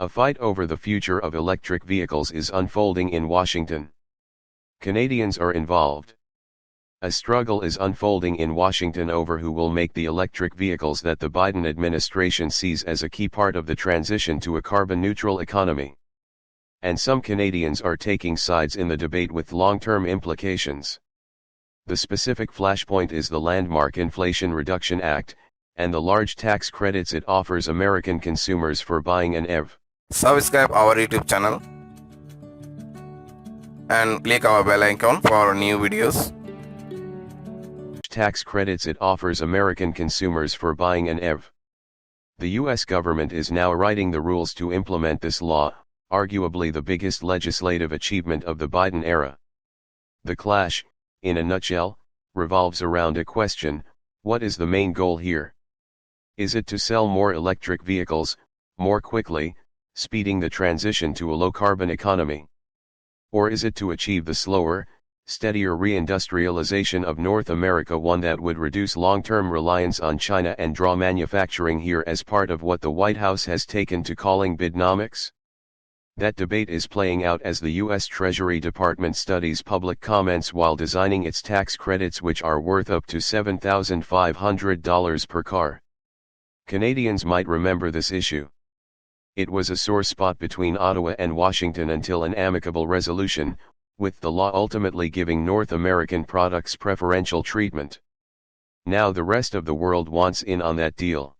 A fight over the future of electric vehicles is unfolding in Washington. Canadians are involved. A struggle is unfolding in Washington over who will make the electric vehicles that the Biden administration sees as a key part of the transition to a carbon-neutral economy. And some Canadians are taking sides in the debate with long-term implications. The specific flashpoint is the landmark Inflation Reduction Act, and the large tax credits it offers American consumers for buying an EV. Subscribe our YouTube channel and click our bell icon for new videos. Tax credits it offers American consumers for buying an EV. The U.S. government is now writing the rules to implement this law, arguably the biggest legislative achievement of the Biden era. The clash, in a nutshell, revolves around a question: what is the main goal here? Is it to sell more electric vehicles, more quickly, speeding the transition to a low-carbon economy? Or is it to achieve the slower, steadier reindustrialization of North America, one that would reduce long-term reliance on China and draw manufacturing here as part of what the White House has taken to calling Bidenomics? That debate is playing out as the U.S. Treasury Department studies public comments while designing its tax credits, which are worth up to $7,500 per car. Canadians might remember this issue. It was a sore spot between Ottawa and Washington until an amicable resolution, with the law ultimately giving North American products preferential treatment. Now the rest of the world wants in on that deal.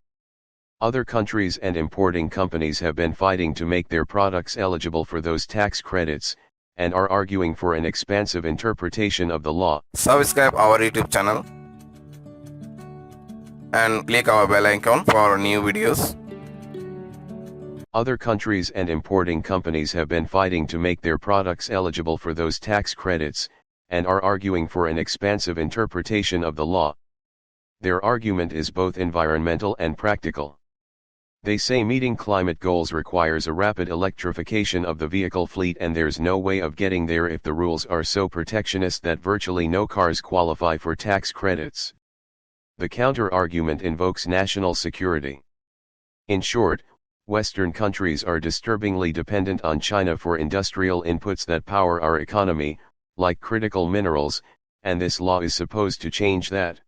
Other countries and importing companies have been fighting to make their products eligible for those tax credits, and are arguing for an expansive interpretation of the law. Subscribe our YouTube channel and click our bell icon for new videos. Other countries and importing companies have been fighting to make their products eligible for those tax credits, and are arguing for an expansive interpretation of the law. Their argument is both environmental and practical. They say meeting climate goals requires a rapid electrification of the vehicle fleet, and there's no way of getting there if the rules are so protectionist that virtually no cars qualify for tax credits. The counter-argument invokes national security. In short, Western countries are disturbingly dependent on China for industrial inputs that power our economy, like critical minerals, and this law is supposed to change that.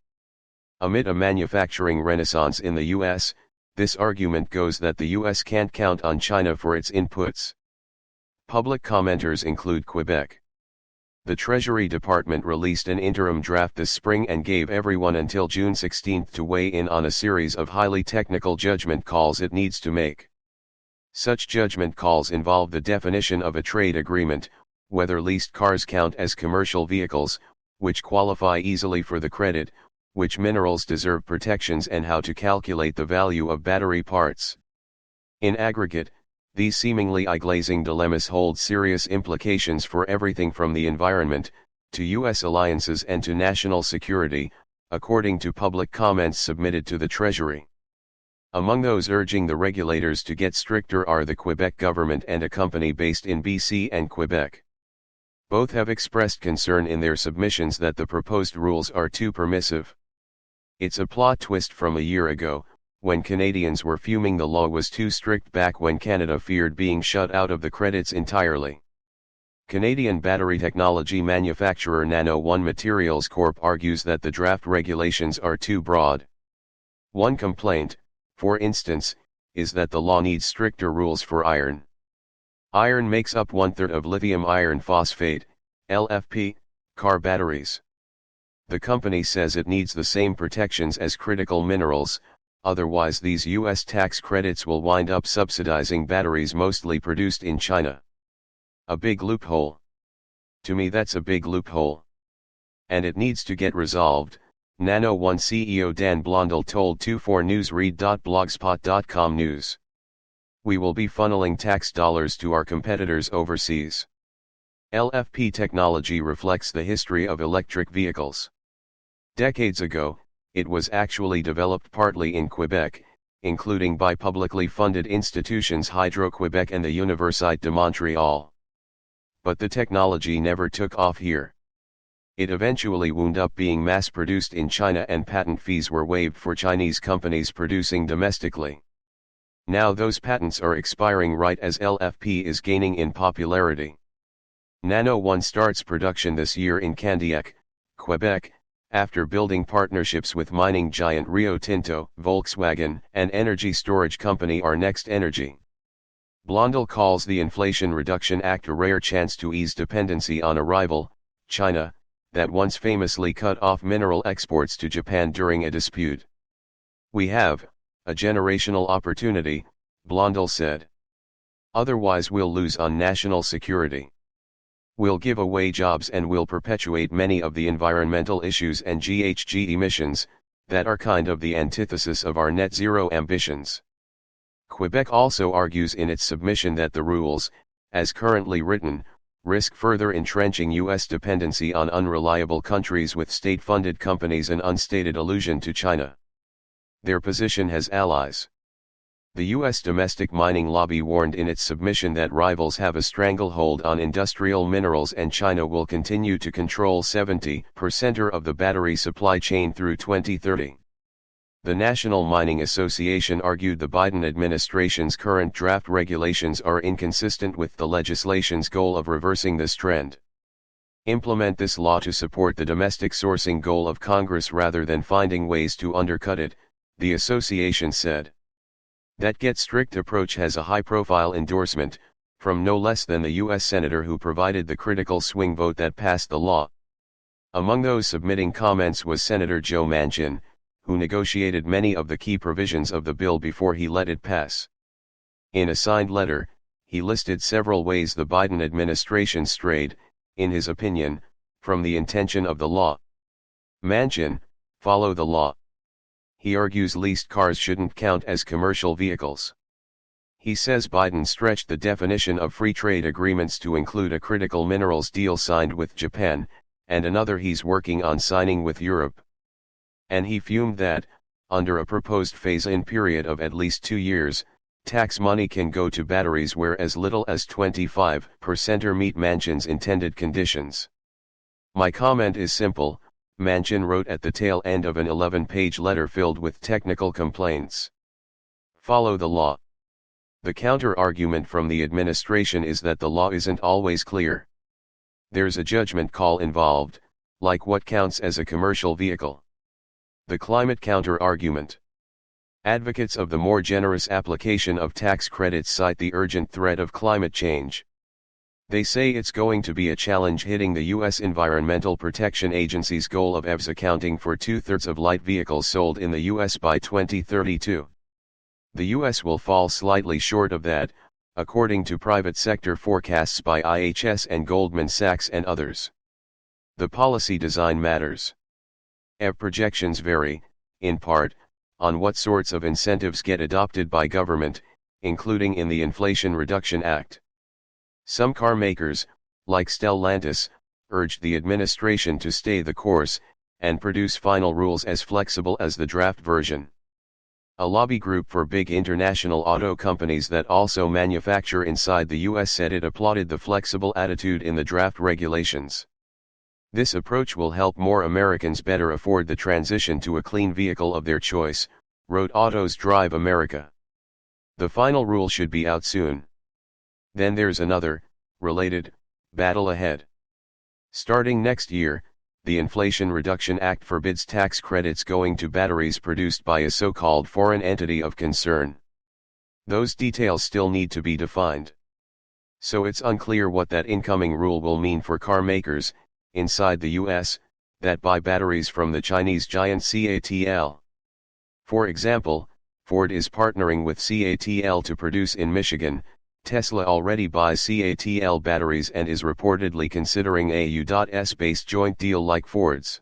Amid a manufacturing renaissance in the U.S., this argument goes that the U.S. can't count on China for its inputs. Public commenters include Quebec. The Treasury Department released an interim draft this spring and gave everyone until June 16 to weigh in on a series of highly technical judgment calls it needs to make. Such judgment calls involve the definition of a trade agreement, whether leased cars count as commercial vehicles, which qualify easily for the credit, which minerals deserve protections, and how to calculate the value of battery parts. In aggregate, these seemingly eye-glazing dilemmas hold serious implications for everything from the environment, to U.S. alliances and to national security, according to public comments submitted to the Treasury. Among those urging the regulators to get stricter are the Quebec government and a company based in BC and Quebec. Both have expressed concern in their submissions that the proposed rules are too permissive. It's a plot twist from a year ago, when Canadians were fuming the law was too strict back when Canada feared being shut out of the credits entirely. Canadian battery technology manufacturer Nano One Materials Corp argues that the draft regulations are too broad. One complaint, for instance, is that the law needs stricter rules for iron. Iron makes up 1/3 of lithium iron phosphate, LFP, car batteries. The company says it needs the same protections as critical minerals, otherwise these U.S. tax credits will wind up subsidizing batteries mostly produced in China. A big loophole. To me, that's a big loophole. And it needs to get resolved, Nano One CEO Dan Blondal told 24newsread.blogspot.com news. We will be funneling tax dollars to our competitors overseas. LFP technology reflects the history of electric vehicles. Decades ago, it was actually developed partly in Quebec, including by publicly funded institutions Hydro-Quebec and the Université de Montréal. But the technology never took off here. It eventually wound up being mass-produced in China, and patent fees were waived for Chinese companies producing domestically. Now those patents are expiring right as LFP is gaining in popularity. Nano One starts production this year in Candiac, Quebec, after building partnerships with mining giant Rio Tinto, Volkswagen, and energy storage company Our Next Energy. Blondel calls the Inflation Reduction Act a rare chance to ease dependency on a rival, China, that once famously cut off mineral exports to Japan during a dispute. We have a generational opportunity, Blondel said. Otherwise we'll lose on national security. We'll give away jobs and we'll perpetuate many of the environmental issues and GHG emissions, that are kind of the antithesis of our net zero ambitions. Quebec also argues in its submission that the rules, as currently written, risk further entrenching U.S. dependency on unreliable countries with state-funded companies, an unstated allusion to China. Their position has allies. The U.S. domestic mining lobby warned in its submission that rivals have a stranglehold on industrial minerals and China will continue to control 70% of the battery supply chain through 2030. The National Mining Association argued the Biden administration's current draft regulations are inconsistent with the legislation's goal of reversing this trend. Implement this law to support the domestic sourcing goal of Congress rather than finding ways to undercut it, the association said. That get strict approach has a high-profile endorsement, from no less than the U.S. Senator who provided the critical swing vote that passed the law. Among those submitting comments was Senator Joe Manchin, who negotiated many of the key provisions of the bill before he let it pass. In a signed letter, he listed several ways the Biden administration strayed, in his opinion, from the intention of the law. Manchin, follow the law. He argues leased cars shouldn't count as commercial vehicles. He says Biden stretched the definition of free trade agreements to include a critical minerals deal signed with Japan, and another he's working on signing with Europe. And he fumed that, under a proposed phase-in period of at least 2 years, tax money can go to batteries where as little as 25% meet Manchin's intended conditions. My comment is simple, Manchin wrote at the tail end of an 11-page letter filled with technical complaints. Follow the law. The counter-argument from the administration is that the law isn't always clear. There's a judgment call involved, like what counts as a commercial vehicle. The climate counter-argument. Advocates of the more generous application of tax credits cite the urgent threat of climate change. They say it's going to be a challenge hitting the U.S. Environmental Protection Agency's goal of EVs accounting for 2/3 of light vehicles sold in the U.S. by 2032. The U.S. will fall slightly short of that, according to private sector forecasts by IHS and Goldman Sachs and others. The policy design matters. EV projections vary, in part, on what sorts of incentives get adopted by government, including in the Inflation Reduction Act. Some car makers, like Stellantis, urged the administration to stay the course, and produce final rules as flexible as the draft version. A lobby group for big international auto companies that also manufacture inside the U.S. said it applauded the flexible attitude in the draft regulations. This approach will help more Americans better afford the transition to a clean vehicle of their choice, wrote Autos Drive America. The final rule should be out soon. Then there's another, related, battle ahead. Starting next year, the Inflation Reduction Act forbids tax credits going to batteries produced by a so-called foreign entity of concern. Those details still need to be defined. So it's unclear what that incoming rule will mean for car makers, inside the U.S., that buy batteries from the Chinese giant CATL. For example, Ford is partnering with CATL to produce in Michigan. Tesla already buys CATL batteries and is reportedly considering a U.S.-based joint deal like Ford's.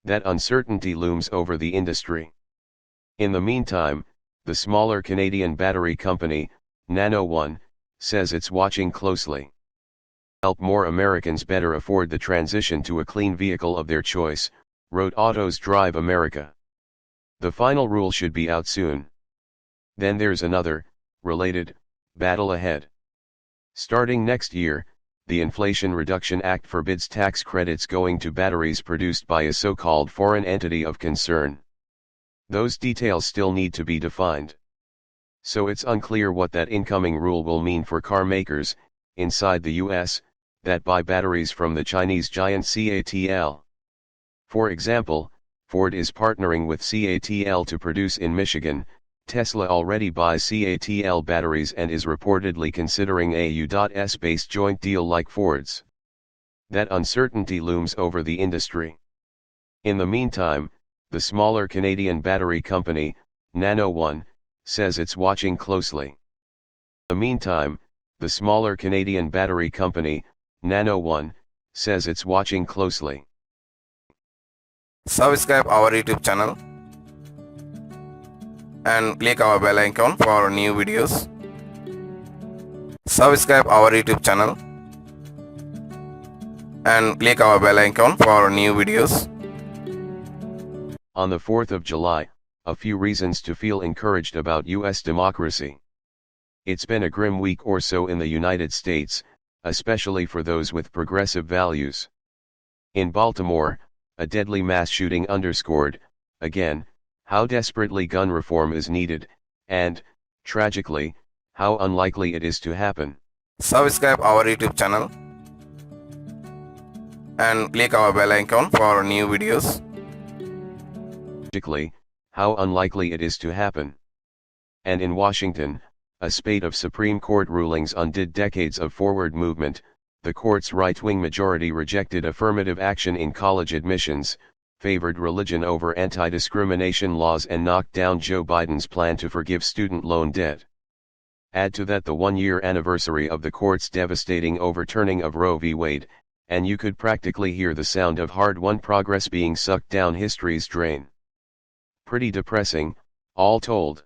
That uncertainty looms over the industry. In the meantime, the smaller Canadian battery company, Nano One, says it's watching closely. Help more Americans better afford the transition to a clean vehicle of their choice, wrote Autos Drive America. The final rule should be out soon. Then there's another, related, battle ahead. Starting next year, the Inflation Reduction Act forbids tax credits going to batteries produced by a so-called foreign entity of concern. Those details still need to be defined. So it's unclear what that incoming rule will mean for car makers, inside the US, that buy batteries from the Chinese giant CATL. For example, Ford is partnering with CATL to produce in Michigan. Tesla already buys CATL batteries and is reportedly considering a U.S.-based joint deal like Ford's. That uncertainty looms over the industry. In the meantime, the smaller Canadian battery company, Nano One, says it's watching closely. In the meantime, the smaller Canadian battery company, Nano One, says it's watching closely. Subscribe our YouTube channel and click our bell icon for new videos. Subscribe our YouTube channel and click our bell icon for new videos. On the 4th of July, a few reasons to feel encouraged about U.S. democracy. It's been a grim week or so in the United States, especially for those with progressive values. In Baltimore, a deadly mass shooting underscored, again, how desperately gun reform is needed, and, tragically, how unlikely it is to happen. Subscribe our YouTube channel and click our bell icon for new videos. Tragically, how unlikely it is to happen. And in Washington, a spate of Supreme Court rulings undid decades of forward movement. The court's right-wing majority rejected affirmative action in college admissions, favored religion over anti-discrimination laws, and knocked down Joe Biden's plan to forgive student loan debt. Add to that the one-year anniversary of the court's devastating overturning of Roe v. Wade, and you could practically hear the sound of hard-won progress being sucked down history's drain. Pretty depressing, all told.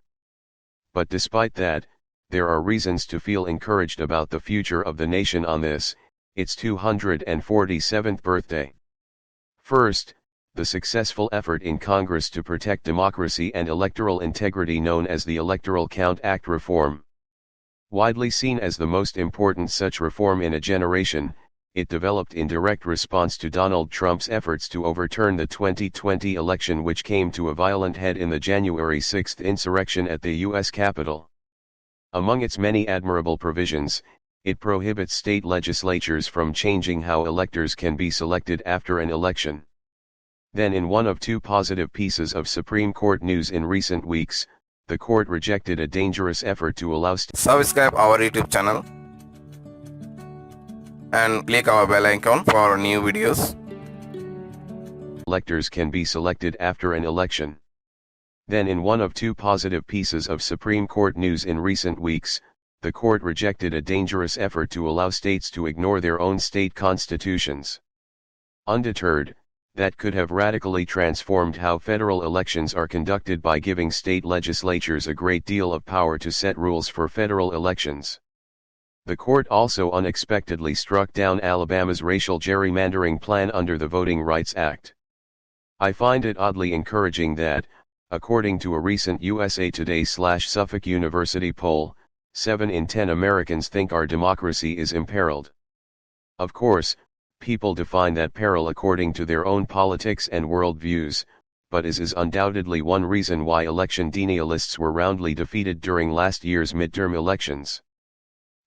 But despite that, there are reasons to feel encouraged about the future of the nation on this, its 247th birthday. First, the successful effort in Congress to protect democracy and electoral integrity known as the Electoral Count Act reform. Widely seen as the most important such reform in a generation, it developed in direct response to Donald Trump's efforts to overturn the 2020 election, which came to a violent head in the January 6 insurrection at the U.S. Capitol. Among its many admirable provisions, it prohibits state legislatures from changing how electors can be selected after an election. Then, in one of two positive pieces of Supreme Court news in recent weeks, the court rejected a dangerous effort to allow Subscribe our YouTube channel and click our bell icon for new videos. Electors can be selected after an election. Then, in one of two positive pieces of Supreme Court news in recent weeks, the court rejected a dangerous effort to allow states to ignore their own state constitutions. Undeterred, that could have radically transformed how federal elections are conducted by giving state legislatures a great deal of power to set rules for federal elections. The court also unexpectedly struck down Alabama's racial gerrymandering plan under the Voting Rights Act. I find it oddly encouraging that, according to a recent USA Today/Suffolk University poll, 7 in 10 Americans think our democracy is imperiled. Of course, people define that peril according to their own politics and worldviews, but is undoubtedly one reason why election denialists were roundly defeated during last year's midterm elections.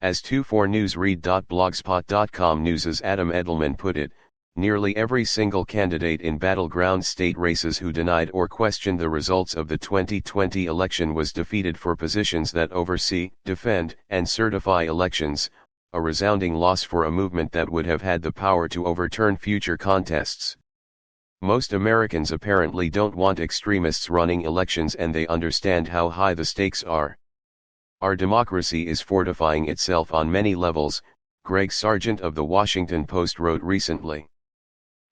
As 24newsread.blogspot.com News's Adam Edelman put it, nearly every single candidate in battleground state races who denied or questioned the results of the 2020 election was defeated for positions that oversee, defend, and certify elections, a resounding loss for a movement that would have had the power to overturn future contests. Most Americans apparently don't want extremists running elections, and they understand how high the stakes are. Our democracy is fortifying itself on many levels, Greg Sargent of the Washington Post wrote recently.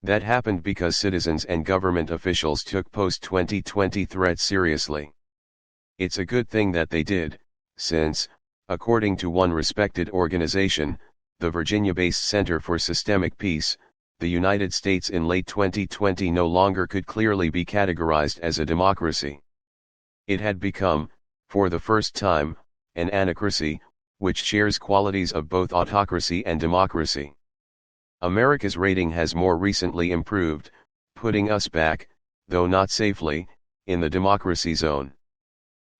That happened because citizens and government officials took post-2020 threats seriously. It's a good thing that they did, since, according to one respected organization, the Virginia-based Center for Systemic Peace, the United States in late 2020 no longer could clearly be categorized as a democracy. It had become, for the first time, an anacracy, which shares qualities of both autocracy and democracy. America's rating has more recently improved, putting us back, though not safely, in the democracy zone.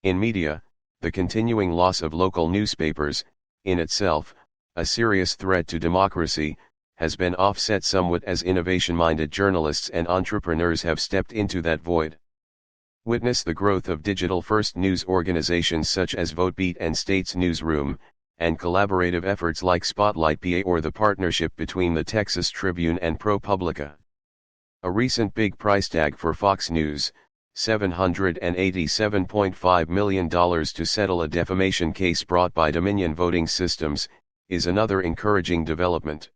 In media, The continuing loss of local newspapers, in itself, a serious threat to democracy, has been offset somewhat as innovation-minded journalists and entrepreneurs have stepped into that void. Witness the growth of digital-first news organizations such as VoteBeat and States Newsroom, and collaborative efforts like Spotlight PA or the partnership between the Texas Tribune and ProPublica. A recent big price tag for Fox News, $787.5 million to settle a defamation case brought by Dominion Voting Systems, is another encouraging development.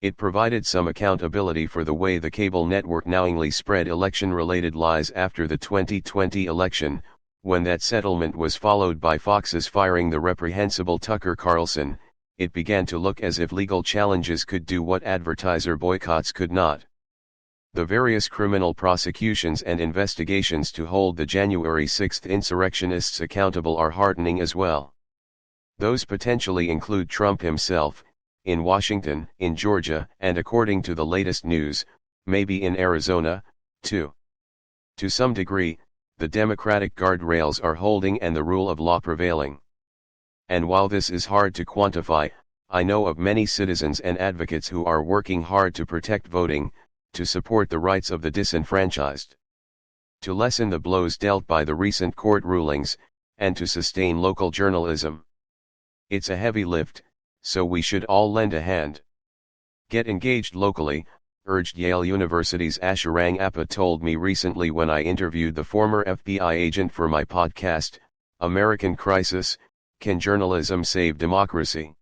It provided some accountability for the way the cable network knowingly spread election-related lies after the 2020 election, when that settlement was followed by Fox's firing the reprehensible Tucker Carlson. It began to look as if legal challenges could do what advertiser boycotts could not. The various criminal prosecutions and investigations to hold the January 6 insurrectionists accountable are heartening as well. Those potentially include Trump himself, in Washington, in Georgia, and according to the latest news, maybe in Arizona, too. To some degree, the democratic guardrails are holding and the rule of law prevailing. And while this is hard to quantify, I know of many citizens and advocates who are working hard to protect voting, to support the rights of the disenfranchised, to lessen the blows dealt by the recent court rulings, and to sustain local journalism. It's a heavy lift, so we should all lend a hand. Get engaged locally, urged Yale University's Asharang Appa told me recently when I interviewed the former FBI agent for my podcast, American Crisis: Can Journalism Save Democracy?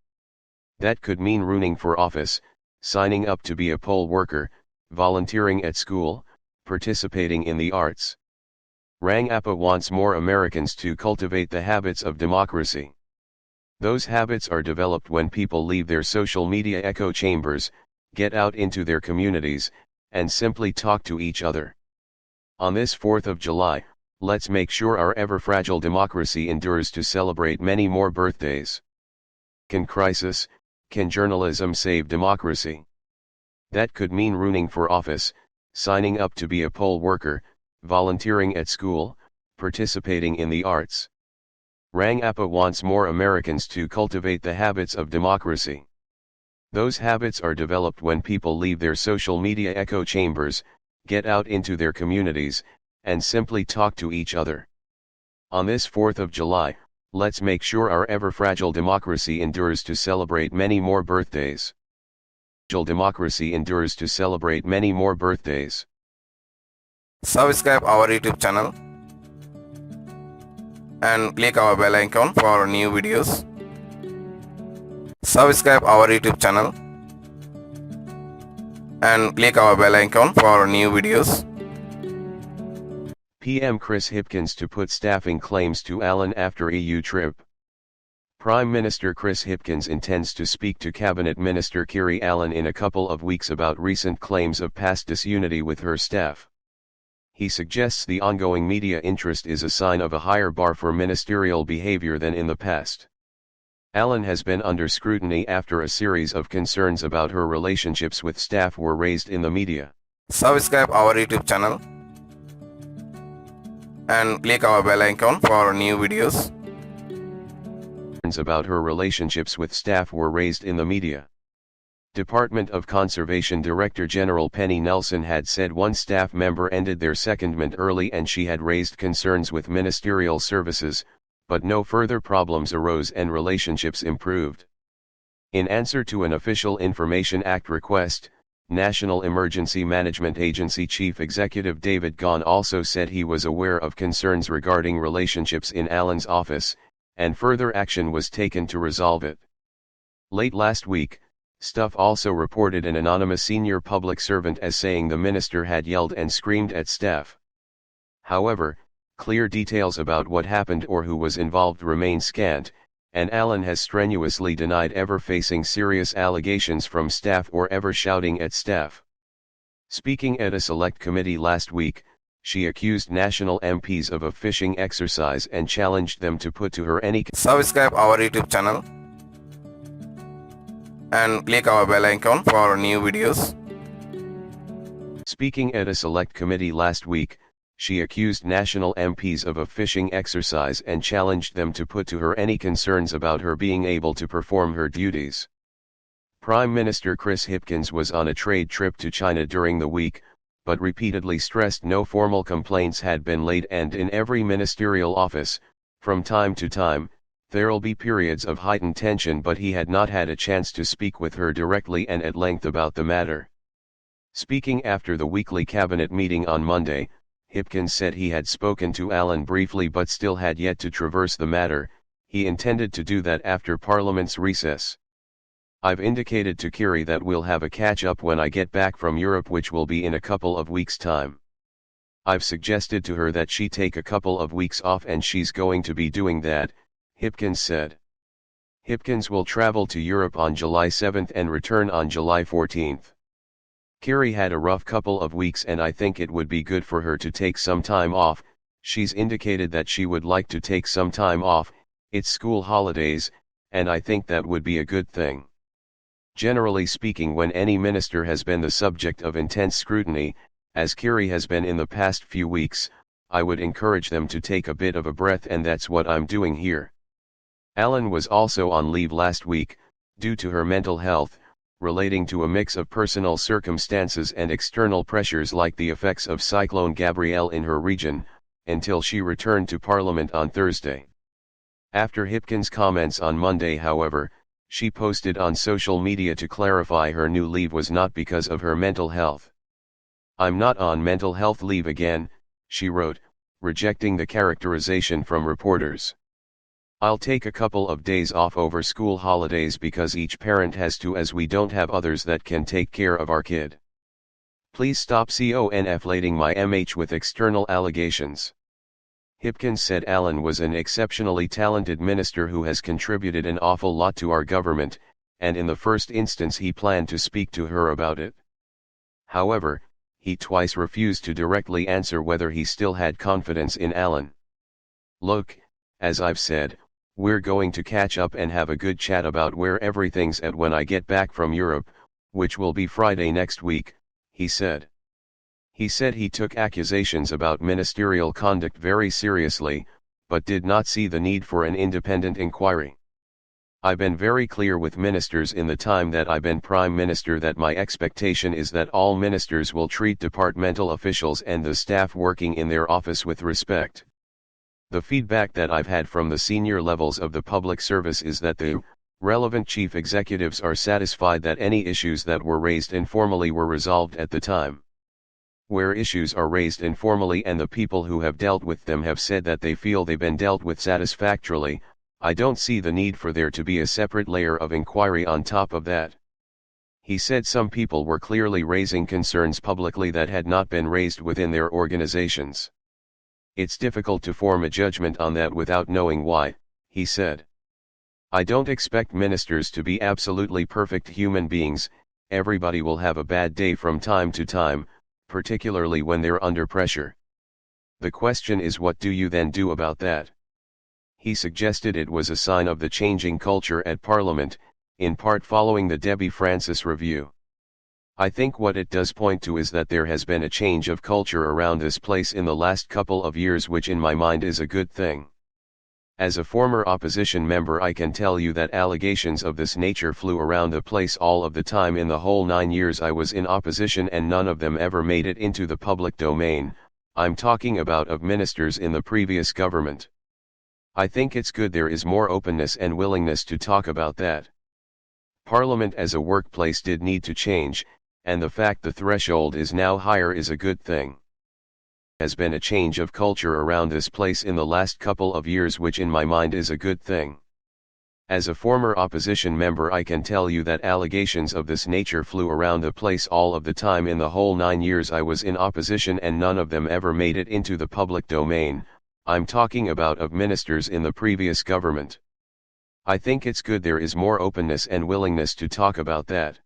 That could mean running for office, signing up to be a poll worker, volunteering at school, participating in the arts. Rang Appa wants more Americans to cultivate the habits of democracy. Those habits are developed when people leave their social media echo chambers, get out into their communities, and simply talk to each other. On this 4th of July, let's make sure our ever-fragile democracy endures to celebrate many more birthdays. Can journalism save democracy? That could mean running for office, signing up to be a poll worker, volunteering at school, participating in the arts. Rang Appa wants more Americans to cultivate the habits of democracy. Those habits are developed when people leave their social media echo chambers, get out into their communities, and simply talk to each other. On this 4th of July, let's make sure our ever-fragile democracy endures to celebrate many more birthdays. Democracy endures to celebrate many more birthdays. Subscribe our YouTube channel and click our bell icon for new videos. Subscribe our YouTube channel and click our bell icon for new videos. PM Chris Hipkins to put staffing claims to Allen after EU trip. Prime Minister Chris Hipkins intends to speak to Cabinet Minister Kiri Allen in a couple of weeks about recent claims of past disunity with her staff. He suggests the ongoing media interest is a sign of a higher bar for ministerial behavior than in the past. Allen has been under scrutiny after a series of concerns about her relationships with staff were raised in the media. Subscribe our YouTube channel and click our bell icon for new videos. About her relationships with staff were raised in the media. Department of Conservation Director General Penny Nelson had said one staff member ended their secondment early and she had raised concerns with ministerial services, but no further problems arose and relationships improved. In answer to an Official Information Act request, National Emergency Management Agency Chief Executive David Gaughan also said he was aware of concerns regarding relationships in Allen's office, and further action was taken to resolve it. Late last week, Stuff also reported an anonymous senior public servant as saying the minister had yelled and screamed at staff. However, clear details about what happened or who was involved remain scant, and Allen has strenuously denied ever facing serious allegations from staff or ever shouting at staff. Speaking at a select committee last week, she accused national MPs of a phishing exercise and challenged them to put to her any. Subscribe our YouTube channel and click our bell icon for new videos. Speaking at a select committee last week, she accused national MPs of a fishing exercise and challenged them to put to her any concerns about her being able to perform her duties. Prime Minister Chris Hipkins was on a trade trip to China during the week, but repeatedly stressed no formal complaints had been laid, and in every ministerial office, from time to time, there'll be periods of heightened tension, but he had not had a chance to speak with her directly and at length about the matter. Speaking after the weekly cabinet meeting on Monday, Hipkins said he had spoken to Allen briefly but still had yet to traverse the matter. He intended to do that after Parliament's recess. I've indicated to Kiri that we'll have a catch-up when I get back from Europe, which will be in a couple of weeks' time. I've suggested to her that she take a couple of weeks off, and she's going to be doing that, Hipkins said. Hipkins will travel to Europe on July 7 and return on July 14. Kiri had a rough couple of weeks, and I think it would be good for her to take some time off. She's indicated that she would like to take some time off. It's school holidays, and I think that would be a good thing. Generally speaking, when any minister has been the subject of intense scrutiny, as Kiri has been in the past few weeks, I would encourage them to take a bit of a breath, and that's what I'm doing here. Allen was also on leave last week, due to her mental health, relating to a mix of personal circumstances and external pressures like the effects of Cyclone Gabrielle in her region, until she returned to Parliament on Thursday. After Hipkins' comments on Monday, however, she posted on social media to clarify her new leave was not because of her mental health. "I'm not on mental health leave again," she wrote, rejecting the characterization from reporters. "I'll take a couple of days off over school holidays because each parent has to, as we don't have others that can take care of our kid. Please stop conflating my MH with external allegations." Hipkins said Allen was an exceptionally talented minister who has contributed an awful lot to our government, and in the first instance he planned to speak to her about it. However, he twice refused to directly answer whether he still had confidence in Allen. "Look, as I've said, we're going to catch up and have a good chat about where everything's at when I get back from Europe, which will be Friday next week," he said. He said he took accusations about ministerial conduct very seriously, but did not see the need for an independent inquiry. "I've been very clear with ministers in the time that I've been Prime Minister that my expectation is that all ministers will treat departmental officials and the staff working in their office with respect. The feedback that I've had from the senior levels of the public service is that the relevant chief executives are satisfied that any issues that were raised informally were resolved at the time. Where issues are raised informally and the people who have dealt with them have said that they feel they've been dealt with satisfactorily, I don't see the need for there to be a separate layer of inquiry on top of that." He said some people were clearly raising concerns publicly that had not been raised within their organizations. "It's difficult to form a judgment on that without knowing why," he said. "I don't expect ministers to be absolutely perfect human beings. Everybody will have a bad day from time to time, particularly when they're under pressure. The question is, what do you then do about that?" He suggested it was a sign of the changing culture at Parliament, in part following the Debbie Francis review. "I think what it does point to is that there has been a change of culture around this place in the last couple of years, which in my mind is a good thing. As a former opposition member, I can tell you that allegations of this nature flew around the place all of the time in the whole 9 years I was in opposition, and none of them ever made it into the public domain. I'm talking about of ministers in the previous government. I think it's good there is more openness and willingness to talk about that. Parliament as a workplace did need to change, and the fact the threshold is now higher is a good thing. Has been a change of culture around this place in the last couple of years, which in my mind is a good thing. As a former opposition member, I can tell you that allegations of this nature flew around the place all of the time in the whole 9 years I was in opposition, and none of them ever made it into the public domain. I'm talking about of ministers in the previous government. I think it's good there is more openness and willingness to talk about that.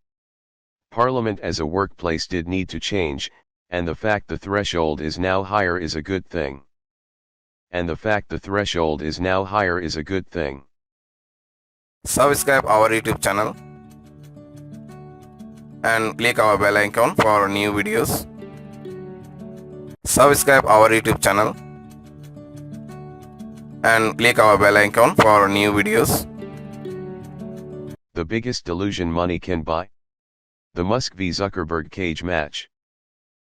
Parliament as a workplace did need to change, and the fact the threshold is now higher is a good thing. And the fact the threshold is now higher is a good thing. Subscribe our YouTube channel and click our bell icon for new videos. Subscribe our YouTube channel and click our bell icon for new videos. The biggest delusion money can buy? The Musk v Zuckerberg cage match.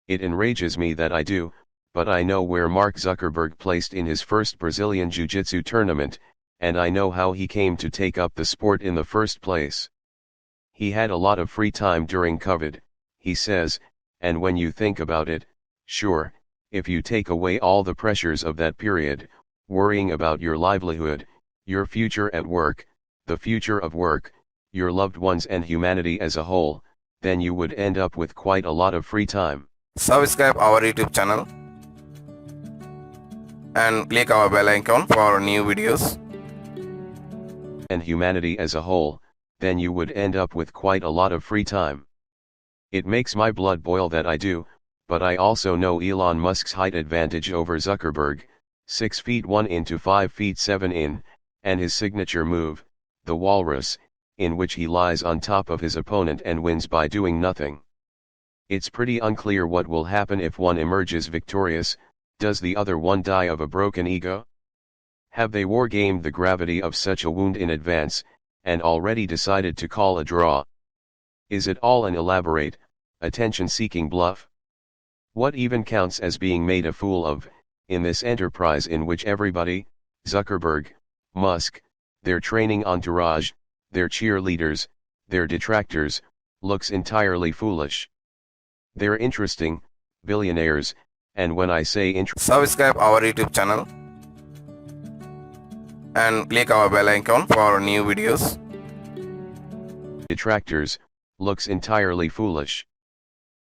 It enrages me that I do, but I know where Mark Zuckerberg placed in his first Brazilian Jiu-Jitsu tournament, and I know how he came to take up the sport in the first place. He had a lot of free time during COVID, he says, and when you think about it, sure, if you take away all the pressures of that period, worrying about your livelihood, your future at work, the future of work, your loved ones and humanity as a whole, then you would end up with quite a lot of free time. Subscribe our YouTube channel and click our bell icon for new videos. And humanity as a whole, then you would end up with quite a lot of free time. It makes my blood boil that I do, but I also know Elon Musk's height advantage over Zuckerberg, 6 feet 1 into 5 feet 7 in, and his signature move, the walrus, in which he lies on top of his opponent and wins by doing nothing. It's pretty unclear what will happen if one emerges victorious. Does the other one die of a broken ego? Have they wargamed the gravity of such a wound in advance, and already decided to call a draw? Is it all an elaborate, attention-seeking bluff? What even counts as being made a fool of, in this enterprise in which everybody, Zuckerberg, Musk, their training entourage, their cheerleaders, their detractors, looks entirely foolish? They're interesting, billionaires, and when I say subscribe our YouTube channel and click our bell icon for new videos. Detractors, looks entirely foolish.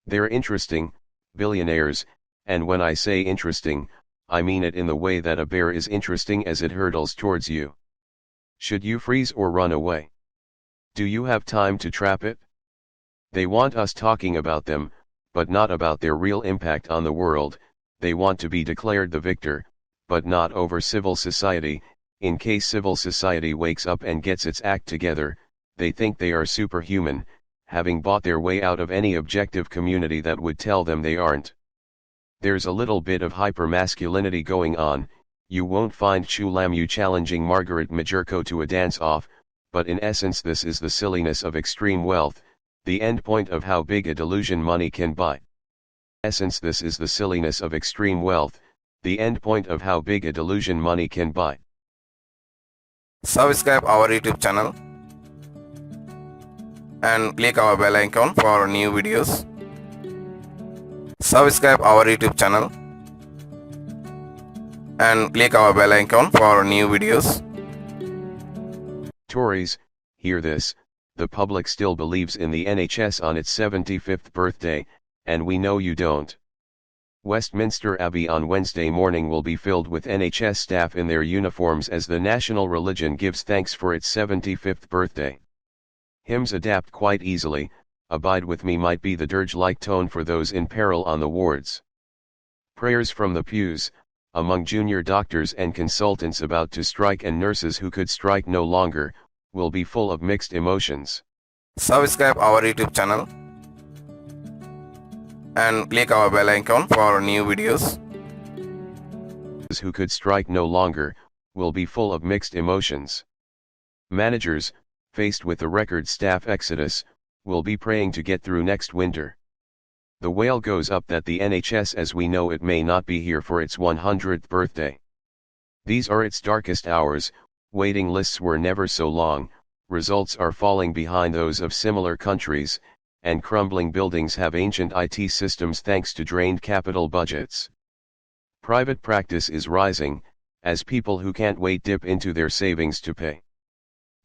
They're interesting, billionaires, and when I say interesting, I mean it in the way that a bear is interesting as it hurtles towards you. Should you freeze or run away? Do you have time to trap it? They want us talking about them, but not about their real impact on the world. They want to be declared the victor, but not over civil society. In case civil society wakes up and gets its act together, they think they are superhuman, having bought their way out of any objective community that would tell them they aren't. There's a little bit of hypermasculinity going on. You won't find Chulamu challenging Margaret Majorco to a dance-off, but in essence this is the silliness of extreme wealth, the end point of how big a delusion money can buy. Essence, this is the silliness of extreme wealth, the end point of how big a delusion money can buy. Subscribe our YouTube channel and click our bell icon for new videos. Subscribe our YouTube channel and click our bell icon for new videos. Tories, hear this, the public still believes in the NHS on its 75th birthday, and we know you don't. Westminster Abbey on Wednesday morning will be filled with NHS staff in their uniforms as the national religion gives thanks for its 75th birthday. Hymns adapt quite easily. Abide with me might be the dirge-like tone for those in peril on the wards. Prayers from the pews, among junior doctors and consultants about to strike and nurses who could strike no longer, will be full of mixed emotions. Subscribe our YouTube channel and click our bell icon for new videos. Who could strike no longer, will be full of mixed emotions. Managers, faced with the record staff exodus, will be praying to get through next winter. The wail goes up that the NHS as we know it may not be here for its 100th birthday. These are its darkest hours. Waiting lists were never so long, results are falling behind those of similar countries, and crumbling buildings have ancient IT systems thanks to drained capital budgets. Private practice is rising, as people who can't wait dip into their savings to pay.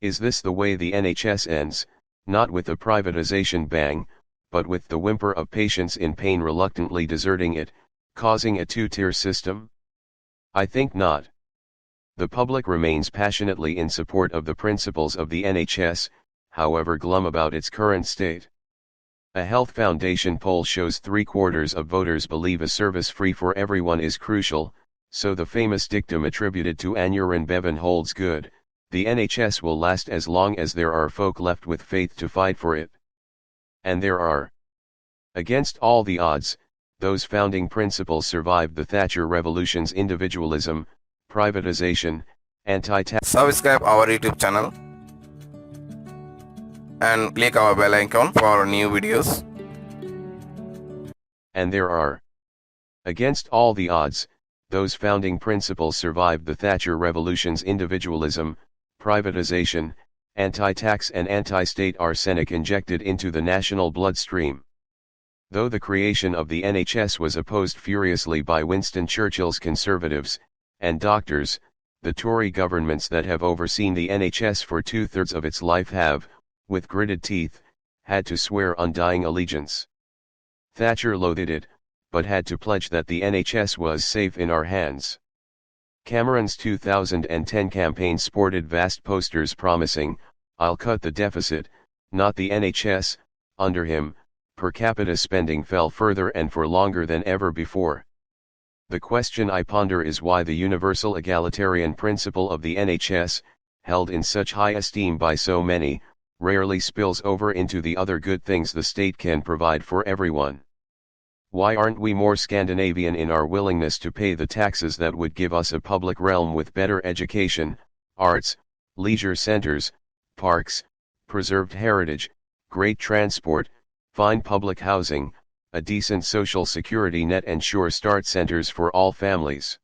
Is this the way the NHS ends, not with a privatization bang, but with the whimper of patients in pain reluctantly deserting it, causing a two-tier system? I think not. The public remains passionately in support of the principles of the NHS, however glum about its current state. A Health Foundation poll shows 3/4 of voters believe a service free for everyone is crucial, so the famous dictum attributed to Aneurin Bevan holds good: the NHS will last as long as there are folk left with faith to fight for it. And there are. Against all the odds, those founding principles survived the Thatcher Revolution's individualism, privatization, anti-tax. Subscribe our YouTube channel and click our bell icon for new videos. And there are. Against all the odds, those founding principles survived the Thatcher Revolution's individualism, privatization, anti-tax and anti-state arsenic injected into the national bloodstream. Though the creation of the NHS was opposed furiously by Winston Churchill's Conservatives and doctors, the Tory governments that have overseen the NHS for 2/3 of its life have, with gritted teeth, had to swear undying allegiance. Thatcher loathed it, but had to pledge that the NHS was safe in our hands. Cameron's 2010 campaign sported vast posters promising, "I'll cut the deficit, not the NHS." Under him, per capita spending fell further and for longer than ever before. The question I ponder is why the universal egalitarian principle of the NHS, held in such high esteem by so many, rarely spills over into the other good things the state can provide for everyone. Why aren't we more Scandinavian in our willingness to pay the taxes that would give us a public realm with better education, arts, leisure centers, parks, preserved heritage, great transport, fine public housing, a decent social security net and sure start centers for all families?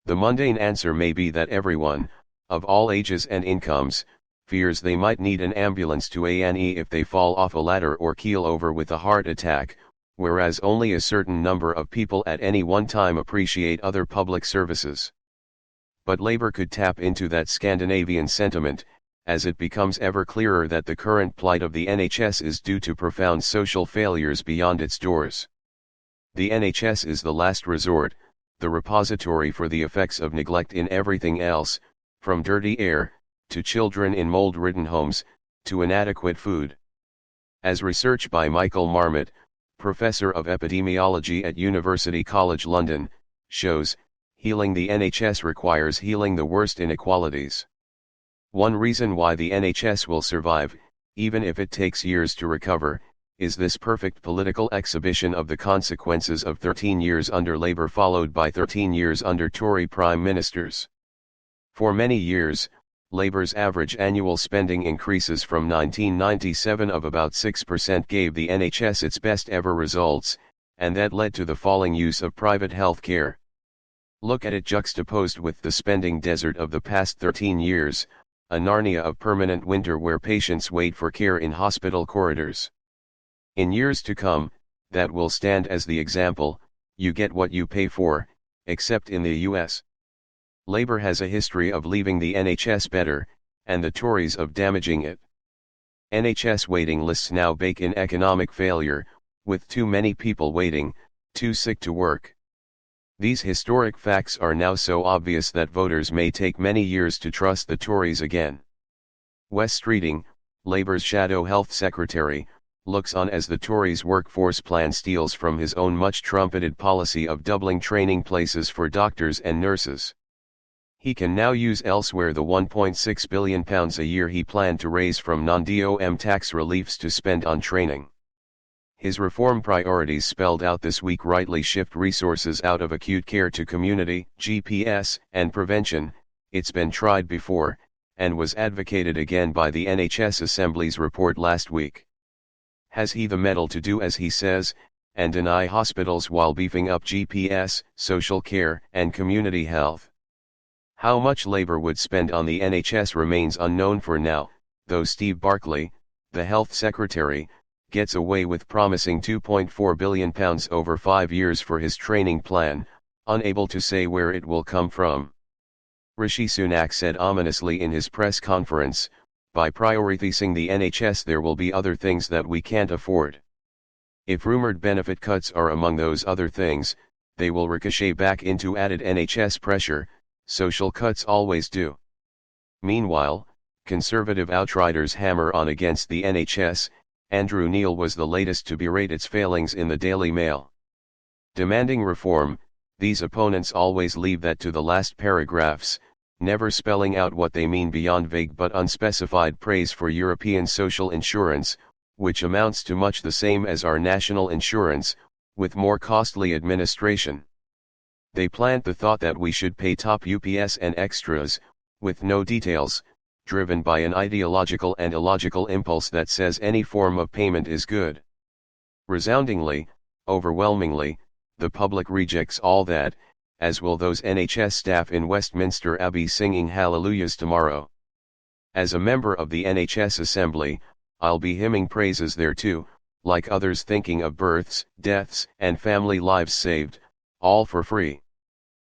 The mundane answer may be that everyone, of all ages and incomes, fears they might need an ambulance to A&E if they fall off a ladder or keel over with a heart attack, whereas only a certain number of people at any one time appreciate other public services. But Labour could tap into that Scandinavian sentiment, as it becomes ever clearer that the current plight of the NHS is due to profound social failures beyond its doors. The NHS is the last resort, the repository for the effects of neglect in everything else, from dirty air, to children in mold-ridden homes, to inadequate food. As research by Michael Marmot, Professor of Epidemiology at University College London, shows, healing the NHS requires healing the worst inequalities. One reason why the NHS will survive, even if it takes years to recover, is this perfect political exhibition of the consequences of 13 years under Labour followed by 13 years under Tory Prime Ministers. For many years, Labour's average annual spending increases from 1997 of about 6% gave the NHS its best ever results, and that led to the falling use of private health care. Look at it juxtaposed with the spending desert of the past 13 years, a Narnia of permanent winter where patients wait for care in hospital corridors. In years to come, that will stand as the example, you get what you pay for, except in the US. Labour has a history of leaving the NHS better, and the Tories of damaging it. NHS waiting lists now bake in economic failure, with too many people waiting, too sick to work. These historic facts are now so obvious that voters may take many years to trust the Tories again. Wes Streeting, Labour's shadow health secretary, looks on as the Tories' workforce plan steals from his own much-trumpeted policy of doubling training places for doctors and nurses. He can now use elsewhere the £1.6 billion a year he planned to raise from non-DOM tax reliefs to spend on training. His reform priorities spelled out this week rightly shift resources out of acute care to community, GPS, and prevention. It's been tried before, and was advocated again by the NHS Assembly's report last week. Has he the mettle to do as he says, and deny hospitals while beefing up GPS, social care, and community health? How much Labour would spend on the NHS remains unknown for now, though Steve Barclay, the Health Secretary, gets away with promising £2.4 billion over 5 years for his training plan, unable to say where it will come from. Rishi Sunak said ominously in his press conference, "By prioritizing the NHS there will be other things that we can't afford." If rumoured benefit cuts are among those other things, they will ricochet back into added NHS pressure. Social cuts always do. Meanwhile, Conservative outriders hammer on against the NHS. Andrew Neil was the latest to berate its failings in the Daily Mail. Demanding reform, these opponents always leave that to the last paragraphs, never spelling out what they mean beyond vague but unspecified praise for European social insurance, which amounts to much the same as our national insurance, with more costly administration. They plant the thought that we should pay top UPS and extras, with no details, driven by an ideological and illogical impulse that says any form of payment is good. Resoundingly, overwhelmingly, the public rejects all that, as will those NHS staff in Westminster Abbey singing hallelujahs tomorrow. As a member of the NHS Assembly, I'll be hymning praises there too, like others thinking of births, deaths, and family lives saved, all for free.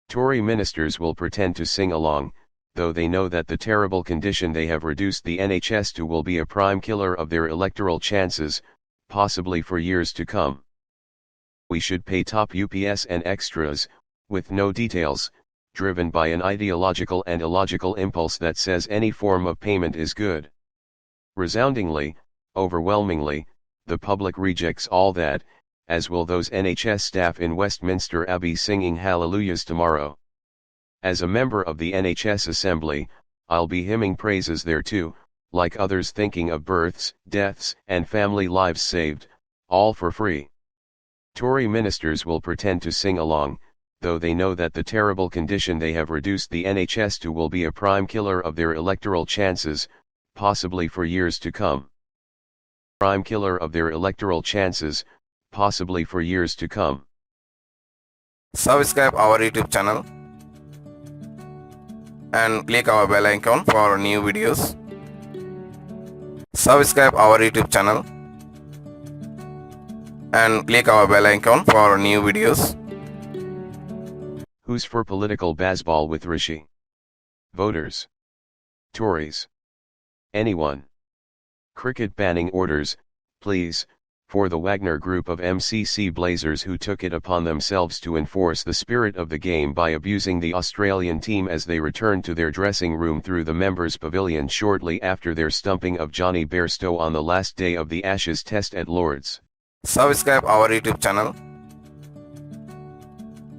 Tory ministers will pretend to sing along, though they know that the terrible condition they have reduced the NHS to will be a prime killer of their electoral chances, possibly for years to come. We should pay top UPS and extras, with no details, driven by an ideological and illogical impulse that says any form of payment is good. Resoundingly, overwhelmingly, the public rejects all that, as will those NHS staff in Westminster Abbey singing hallelujahs tomorrow. As a member of the NHS Assembly, I'll be hymning praises there too, like others thinking of births, deaths, and family lives saved, all for free. Tory ministers will pretend to sing along, though they know that the terrible condition they have reduced the NHS to will be a prime killer of their electoral chances, possibly for years to come. Prime killer of their electoral chances, possibly for years to come. Subscribe our YouTube channel and click our bell icon for new videos. Subscribe our YouTube channel and click our bell icon for new videos. Who's for political baseball with Rishi? Voters. Tories. Anyone. Cricket banning orders, please, for the Wagner group of MCC Blazers who took it upon themselves to enforce the spirit of the game by abusing the Australian team as they returned to their dressing room through the members' pavilion shortly after their stumping of Jonny Bairstow on the last day of the Ashes Test at Lord's. Subscribe our YouTube channel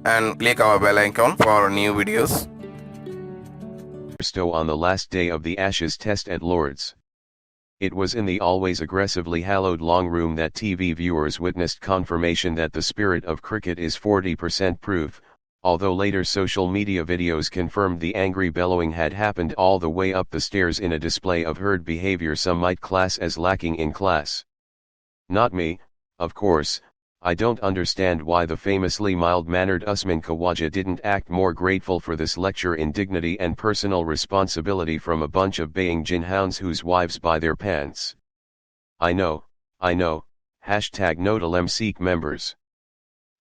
and click our bell icon for new videos. Bairstow on the last day of the Ashes Test at Lord's. It was in the always aggressively hallowed long room that TV viewers witnessed confirmation that the spirit of cricket is 40% proof, although later social media videos confirmed the angry bellowing had happened all the way up the stairs in a display of herd behavior some might class as lacking in class. Not me, of course. I don't understand why the famously mild-mannered Usman Khawaja didn't act more grateful for this lecture in dignity and personal responsibility from a bunch of baying ginhounds whose wives buy their pants. I know, #NoTaLem Sikh members.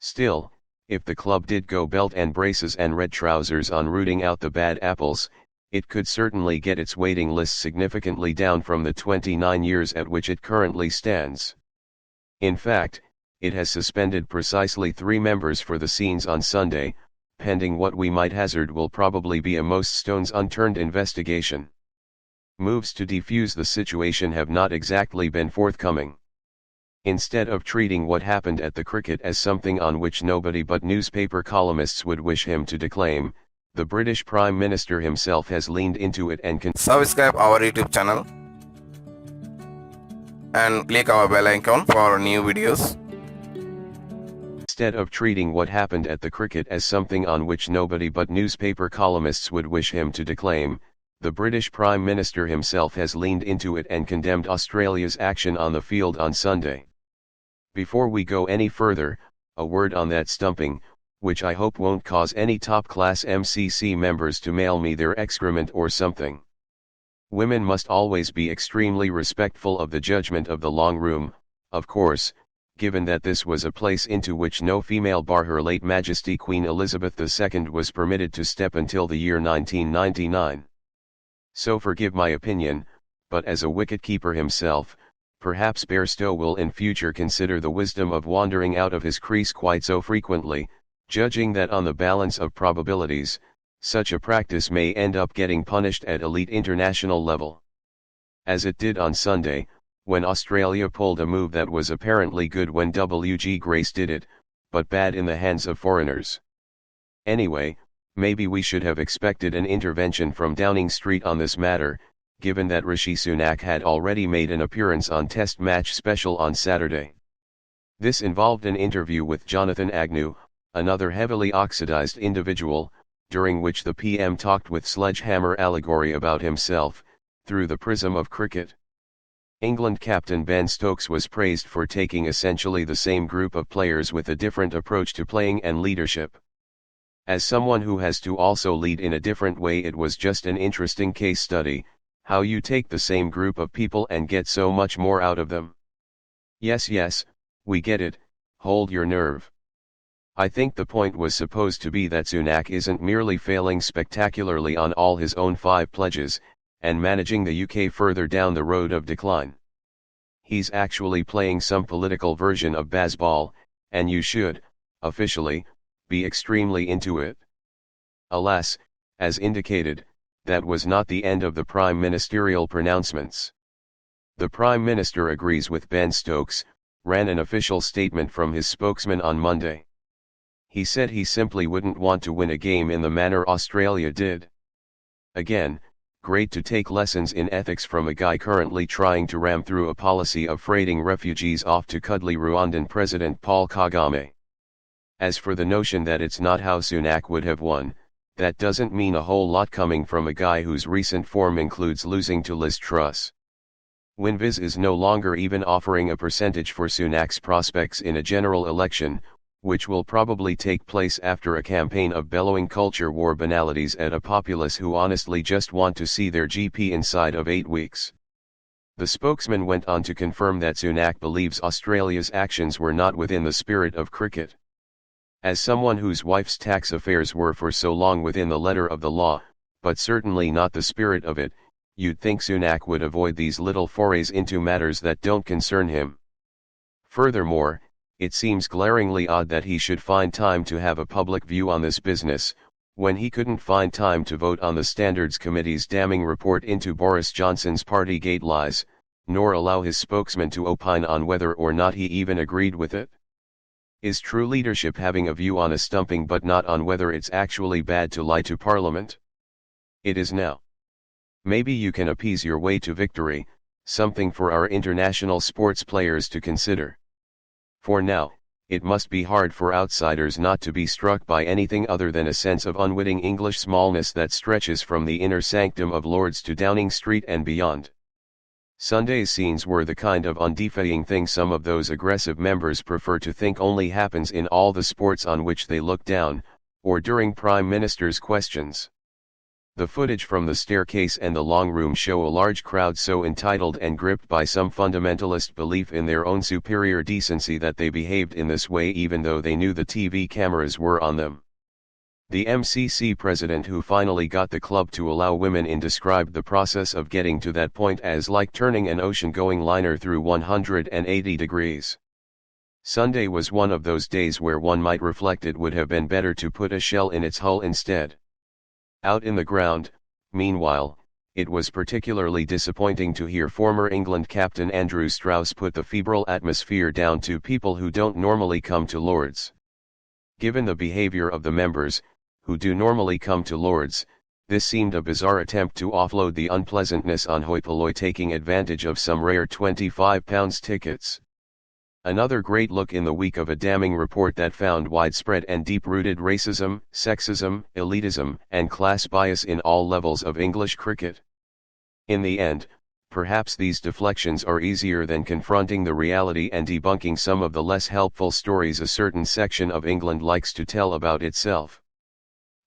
Still, if the club did go belt and braces and red trousers on rooting out the bad apples, it could certainly get its waiting list significantly down from the 29 years at which it currently stands. In fact, it has suspended precisely 3 members for the scenes on Sunday, pending what we might hazard will probably be a most stones unturned investigation. Moves to defuse the situation have not exactly been forthcoming. Instead of treating what happened at the cricket as something on which nobody but newspaper columnists would wish him to declaim, the British Prime Minister himself has leaned into it and subscribe our YouTube channel and click our bell icon for new videos. Instead of treating what happened at the cricket as something on which nobody but newspaper columnists would wish him to declaim, the British Prime Minister himself has leaned into it and condemned Australia's action on the field on Sunday. Before we go any further, a word on that stumping, which I hope won't cause any top-class MCC members to mail me their excrement or something. Women must always be extremely respectful of the judgment of the long room, of course, given that this was a place into which no female bar Her late Majesty Queen Elizabeth II was permitted to step until the year 1999. So forgive my opinion, but as a wicket-keeper himself, perhaps Bairstow will in future consider the wisdom of wandering out of his crease quite so frequently, judging that on the balance of probabilities, such a practice may end up getting punished at elite international level. As it did on Sunday, when Australia pulled a move that was apparently good when W.G. Grace did it, but bad in the hands of foreigners. Anyway, maybe we should have expected an intervention from Downing Street on this matter, given that Rishi Sunak had already made an appearance on Test Match Special on Saturday. This involved an interview with Jonathan Agnew, another heavily oxidized individual, during which the PM talked with sledgehammer allegory about himself, through the prism of cricket. England captain Ben Stokes was praised for taking essentially the same group of players with a different approach to playing and leadership. As someone who has to also lead in a different way, it was just an interesting case study, how you take the same group of people and get so much more out of them. Yes, we get it, hold your nerve. I think the point was supposed to be that Sunak isn't merely failing spectacularly on all his own 5 pledges, and managing the UK further down the road of decline. He's actually playing some political version of Bazball, and you should, officially, be extremely into it. Alas, as indicated, that was not the end of the Prime Ministerial pronouncements. The Prime Minister agrees with Ben Stokes, ran an official statement from his spokesman on Monday. He said he simply wouldn't want to win a game in the manner Australia did. Again, great to take lessons in ethics from a guy currently trying to ram through a policy of freighting refugees off to cuddly Rwandan President Paul Kagame. As for the notion that it's not how Sunak would have won, that doesn't mean a whole lot coming from a guy whose recent form includes losing to Liz Truss. WinViz is no longer even offering a percentage for Sunak's prospects in a general election, which will probably take place after a campaign of bellowing culture war banalities at a populace who honestly just want to see their GP inside of 8 weeks. The spokesman went on to confirm that Sunak believes Australia's actions were not within the spirit of cricket. As someone whose wife's tax affairs were for so long within the letter of the law, but certainly not the spirit of it, you'd think Sunak would avoid these little forays into matters that don't concern him. Furthermore, it seems glaringly odd that he should find time to have a public view on this business, when he couldn't find time to vote on the Standards Committee's damning report into Boris Johnson's Partygate lies, nor allow his spokesman to opine on whether or not he even agreed with it. Is true leadership having a view on a stumping but not on whether it's actually bad to lie to Parliament? It is now. Maybe you can appease your way to victory, something for our international sports players to consider. For now, it must be hard for outsiders not to be struck by anything other than a sense of unwitting English smallness that stretches from the inner sanctum of Lords to Downing Street and beyond. Sunday's scenes were the kind of undefying thing some of those aggressive members prefer to think only happens in all the sports on which they look down, or during Prime Minister's questions. The footage from the staircase and the long room show a large crowd so entitled and gripped by some fundamentalist belief in their own superior decency that they behaved in this way even though they knew the TV cameras were on them. The MCC president who finally got the club to allow women in described the process of getting to that point as like turning an ocean-going liner through 180 degrees. Sunday was one of those days where one might reflect it would have been better to put a shell in its hull instead. Out in the ground, meanwhile, it was particularly disappointing to hear former England captain Andrew Strauss put the febrile atmosphere down to people who don't normally come to Lords. Given the behaviour of the members, who do normally come to Lords, this seemed a bizarre attempt to offload the unpleasantness on hoi polloi taking advantage of some rare £25 tickets. Another great look in the week of a damning report that found widespread and deep-rooted racism, sexism, elitism, and class bias in all levels of English cricket. In the end, perhaps these deflections are easier than confronting the reality and debunking some of the less helpful stories a certain section of England likes to tell about itself.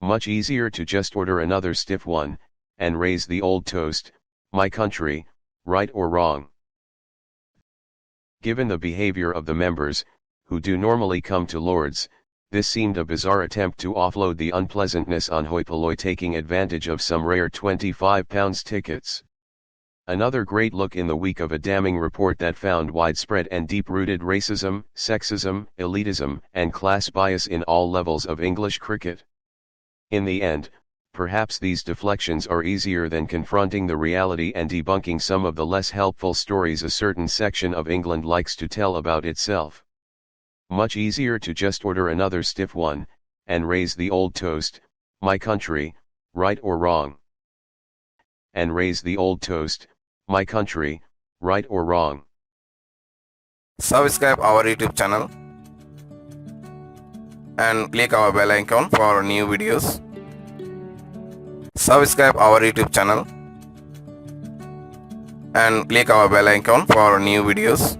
Much easier to just order another stiff one, and raise the old toast, "My country, right or wrong?" Given the behaviour of the members, who do normally come to Lords, this seemed a bizarre attempt to offload the unpleasantness on hoi polloi taking advantage of some rare £25 tickets. Another great look in the week of a damning report that found widespread and deep-rooted racism, sexism, elitism, and class bias in all levels of English cricket. In the end, perhaps these deflections are easier than confronting the reality and debunking some of the less helpful stories a certain section of England likes to tell about itself. Much easier to just order another stiff one, and raise the old toast, "My country, right or wrong?" And raise the old toast, "My country, right or wrong?" Subscribe our YouTube channel and click our bell icon for new videos. Subscribe our YouTube channel and click our bell icon for new videos.